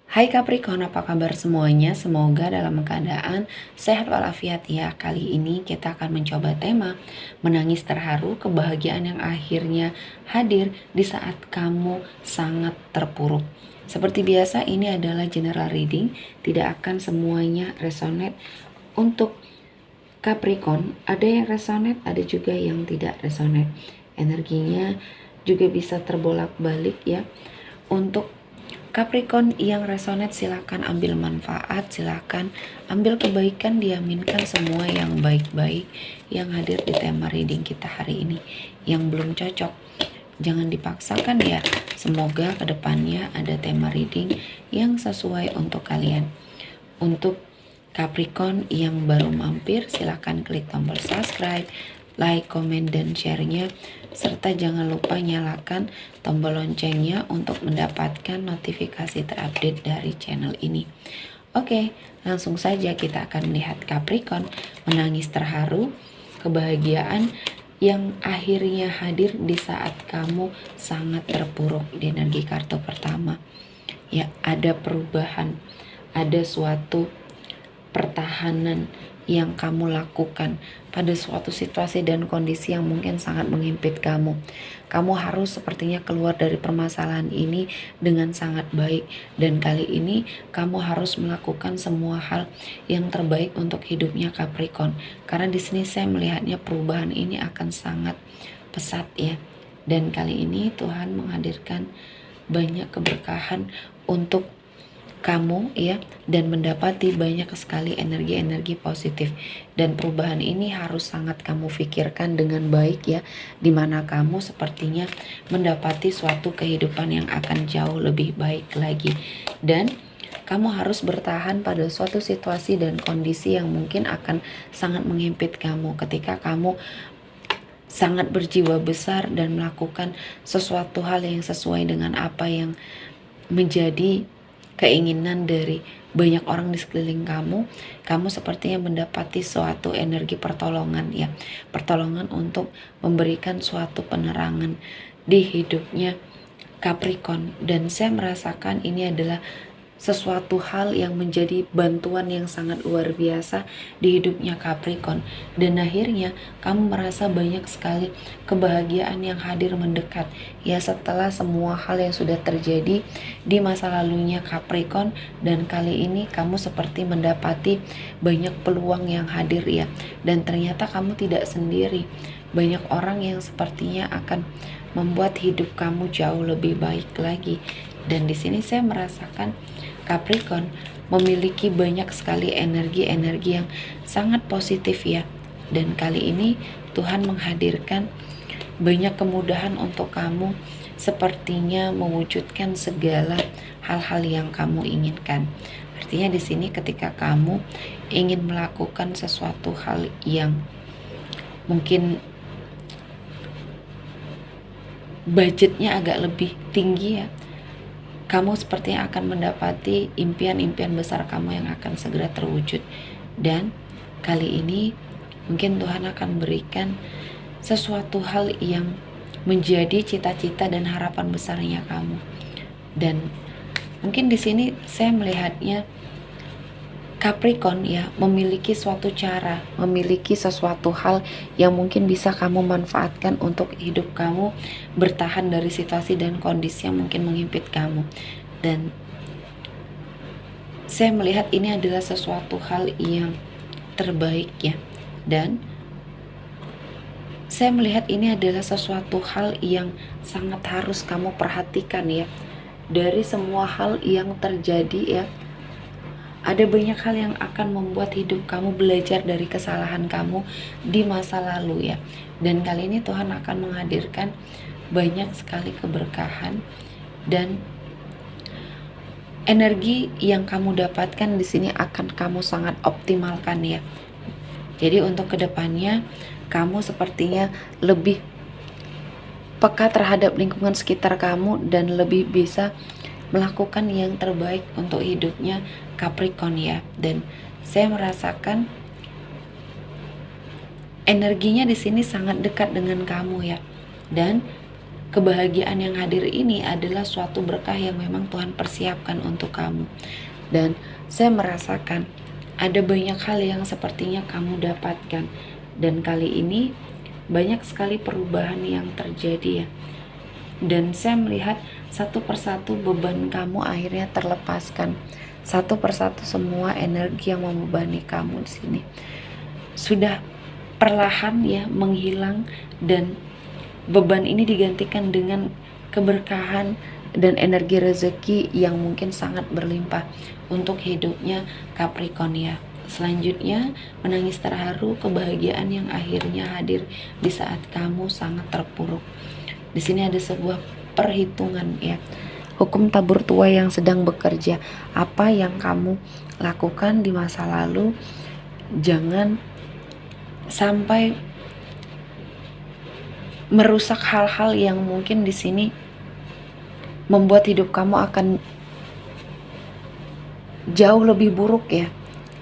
Hai Capricorn, apa kabar semuanya? Semoga dalam keadaan sehat walafiat ya. Kali ini kita akan mencoba tema menangis terharu, kebahagiaan yang akhirnya hadir di saat kamu sangat terpuruk. Seperti biasa, ini adalah general reading, tidak akan semuanya resonate. Untuk Capricorn, ada yang resonate, ada juga yang tidak resonate. Energinya juga bisa terbolak-balik ya. Untuk Capricorn yang resonate silakan ambil manfaat, silakan ambil kebaikan, diaminkan semua yang baik-baik yang hadir di tema reading kita hari ini. Yang belum cocok, jangan dipaksakan ya. Semoga kedepannya ada tema reading yang sesuai untuk kalian. Untuk Capricorn yang baru mampir, silakan klik tombol subscribe, like, komen, dan share-nya, serta jangan lupa nyalakan tombol loncengnya untuk mendapatkan notifikasi terupdate dari channel ini. Oke, langsung saja kita akan melihat Capricorn menangis terharu, kebahagiaan yang akhirnya hadir di saat kamu sangat terpuruk. Di energi kartu pertama ya, ada perubahan, ada suatu pertahanan yang kamu lakukan pada suatu situasi dan kondisi yang mungkin sangat menghimpit kamu. Kamu harus sepertinya keluar dari permasalahan ini dengan sangat baik, dan kali ini kamu harus melakukan semua hal yang terbaik untuk hidupnya Capricorn. Karena di sini saya melihatnya perubahan ini akan sangat pesat ya. Dan kali ini Tuhan menghadirkan banyak keberkahan untuk kamu ya, dan mendapati banyak sekali energi-energi positif, dan perubahan ini harus sangat kamu pikirkan dengan baik ya, dimana kamu sepertinya mendapati suatu kehidupan yang akan jauh lebih baik lagi, dan kamu harus bertahan pada suatu situasi dan kondisi yang mungkin akan sangat menghimpit kamu ketika kamu sangat berjiwa besar dan melakukan sesuatu hal yang sesuai dengan apa yang menjadi keinginan dari banyak orang di sekeliling kamu. Kamu sepertinya mendapati suatu energi pertolongan ya, pertolongan untuk memberikan suatu penerangan di hidupnya Capricorn. Dan saya merasakan ini adalah sesuatu hal yang menjadi bantuan yang sangat luar biasa di hidupnya Capricorn, dan akhirnya kamu merasa banyak sekali kebahagiaan yang hadir mendekat ya, setelah semua hal yang sudah terjadi di masa lalunya Capricorn. Dan kali ini kamu seperti mendapati banyak peluang yang hadir ya, dan ternyata kamu tidak sendiri. Banyak orang yang sepertinya akan membuat hidup kamu jauh lebih baik lagi. Dan di sini saya merasakan Capricorn memiliki banyak sekali energi-energi yang sangat positif ya. Dan kali ini Tuhan menghadirkan banyak kemudahan untuk kamu, sepertinya mewujudkan segala hal-hal yang kamu inginkan. Artinya di sini ketika kamu ingin melakukan sesuatu hal yang mungkin budgetnya agak lebih tinggi ya, kamu sepertinya akan mendapati impian-impian besar kamu yang akan segera terwujud. Dan kali ini mungkin Tuhan akan berikan sesuatu hal yang menjadi cita-cita dan harapan besarnya kamu. Dan mungkin di sini saya melihatnya Capricorn ya, memiliki suatu cara, memiliki sesuatu hal yang mungkin bisa kamu manfaatkan untuk hidup kamu bertahan dari situasi dan kondisi yang mungkin menghimpit kamu. Dan saya melihat ini adalah sesuatu hal yang terbaik ya, dan saya melihat ini adalah sesuatu hal yang sangat harus kamu perhatikan ya. Dari semua hal yang terjadi ya, ada banyak hal yang akan membuat hidup kamu belajar dari kesalahan kamu di masa lalu ya. Dan kali ini Tuhan akan menghadirkan banyak sekali keberkahan, dan energi yang kamu dapatkan di sini akan kamu sangat optimalkan ya. Jadi untuk kedepannya kamu sepertinya lebih peka terhadap lingkungan sekitar kamu dan lebih bisa melakukan yang terbaik untuk hidupnya Capricorn ya. Dan saya merasakan energinya di sini sangat dekat dengan kamu ya. Dan kebahagiaan yang hadir ini adalah suatu berkah yang memang Tuhan persiapkan untuk kamu. Dan saya merasakan ada banyak hal yang sepertinya kamu dapatkan. Dan kali ini banyak sekali perubahan yang terjadi ya. Dan saya melihat satu persatu beban kamu akhirnya terlepaskan. Satu persatu semua energi yang membebani kamu di sini sudah perlahan ya menghilang, dan beban ini digantikan dengan keberkahan dan energi rezeki yang mungkin sangat berlimpah untuk hidupnya Capricorn ya. Selanjutnya, menangis terharu kebahagiaan yang akhirnya hadir di saat kamu sangat terpuruk. Di sini ada sebuah perhitungan ya. Hukum tabur tua yang sedang bekerja. Apa yang kamu lakukan di masa lalu, jangan sampai merusak hal-hal yang mungkin di sini membuat hidup kamu akan jauh lebih buruk ya.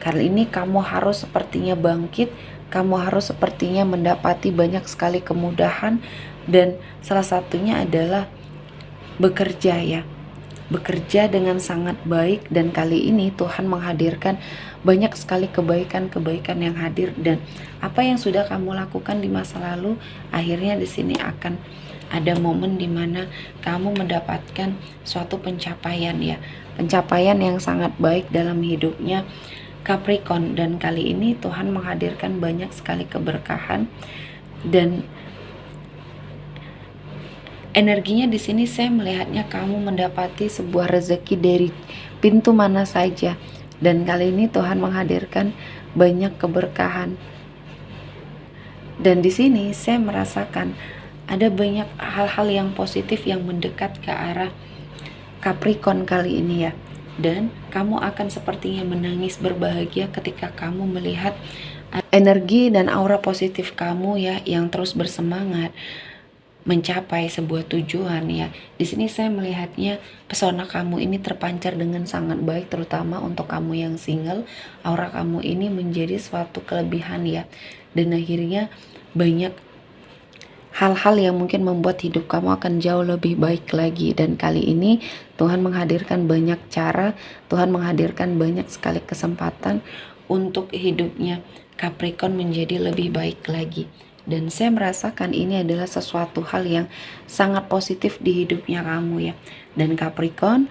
Kali ini kamu harus sepertinya bangkit, kamu harus sepertinya mendapati banyak sekali kemudahan, dan salah satunya adalah bekerja ya. Bekerja dengan sangat baik, dan kali ini Tuhan menghadirkan banyak sekali kebaikan-kebaikan yang hadir, dan apa yang sudah kamu lakukan di masa lalu akhirnya di sini akan ada momen dimana kamu mendapatkan suatu pencapaian ya, pencapaian yang sangat baik dalam hidupnya Capricorn. Dan kali ini Tuhan menghadirkan banyak sekali keberkahan, dan energinya di sini saya melihatnya kamu mendapati sebuah rezeki dari pintu mana saja, dan kali ini Tuhan menghadirkan banyak keberkahan. Dan di sini saya merasakan ada banyak hal-hal yang positif yang mendekat ke arah Capricorn kali ini ya. Dan kamu akan sepertinya menangis berbahagia ketika kamu melihat energi dan aura positif kamu ya yang terus bersemangat mencapai sebuah tujuan ya. Di sini saya melihatnya pesona kamu ini terpancar dengan sangat baik, terutama untuk kamu yang single. Aura kamu ini menjadi suatu kelebihan ya. Dan akhirnya banyak hal-hal yang mungkin membuat hidup kamu akan jauh lebih baik lagi. Dan kali ini Tuhan menghadirkan banyak cara, Tuhan menghadirkan banyak sekali kesempatan untuk hidupnya Capricorn menjadi lebih baik lagi. Dan saya merasakan ini adalah sesuatu hal yang sangat positif di hidupnya kamu ya. Dan Capricorn,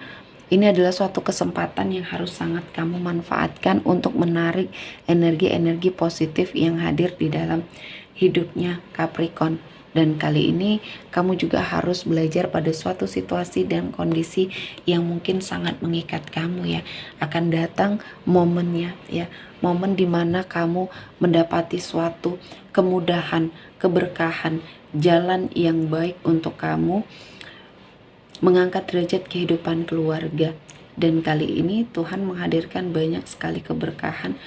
ini adalah suatu kesempatan yang harus sangat kamu manfaatkan untuk menarik energi-energi positif yang hadir di dalam hidupnya Capricorn. Dan kali ini kamu juga harus belajar pada suatu situasi dan kondisi yang mungkin sangat mengikat kamu ya. Akan datang momennya ya, momen dimana kamu mendapati suatu kemudahan, keberkahan, jalan yang baik untuk kamu mengangkat derajat kehidupan keluarga. Dan kali ini Tuhan menghadirkan banyak sekali keberkahan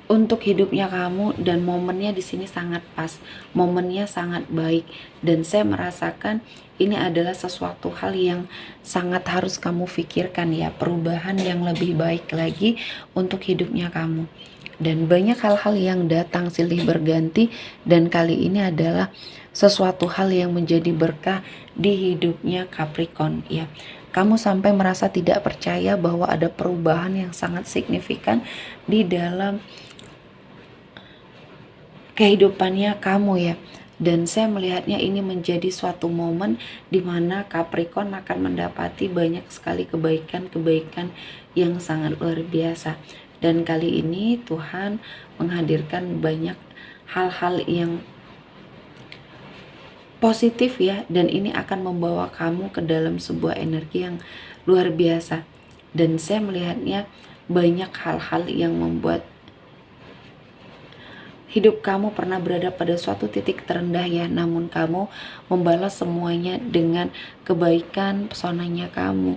untuk hidupnya kamu, dan momennya di sini sangat pas, momennya sangat baik. Dan saya merasakan ini adalah sesuatu hal yang sangat harus kamu pikirkan ya, perubahan yang lebih baik lagi untuk hidupnya kamu. Dan banyak hal-hal yang datang silih berganti, dan kali ini adalah sesuatu hal yang menjadi berkah di hidupnya Capricorn ya. Kamu sampai merasa tidak percaya bahwa ada perubahan yang sangat signifikan di dalam kehidupannya kamu ya. Dan saya melihatnya ini menjadi suatu momen di mana Capricorn akan mendapati banyak sekali kebaikan-kebaikan yang sangat luar biasa. Dan kali ini Tuhan menghadirkan banyak hal-hal yang positif ya, dan ini akan membawa kamu ke dalam sebuah energi yang luar biasa. Dan saya melihatnya banyak hal-hal yang membuat hidup kamu pernah berada pada suatu titik terendah ya, namun kamu membalas semuanya dengan kebaikan pesonanya kamu.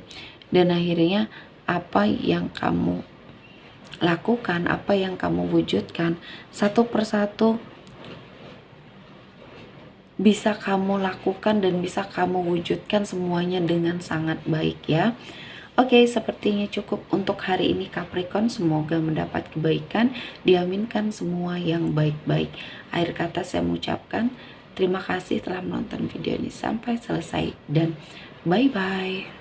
Dan akhirnya apa yang kamu lakukan, apa yang kamu wujudkan, satu persatu bisa kamu lakukan dan bisa kamu wujudkan semuanya dengan sangat baik ya. Oke, sepertinya cukup untuk hari ini Capricorn. Semoga mendapat kebaikan, diaminkan semua yang baik-baik. Akhir kata saya mengucapkan Terima kasih telah menonton video ini sampai selesai dan bye-bye.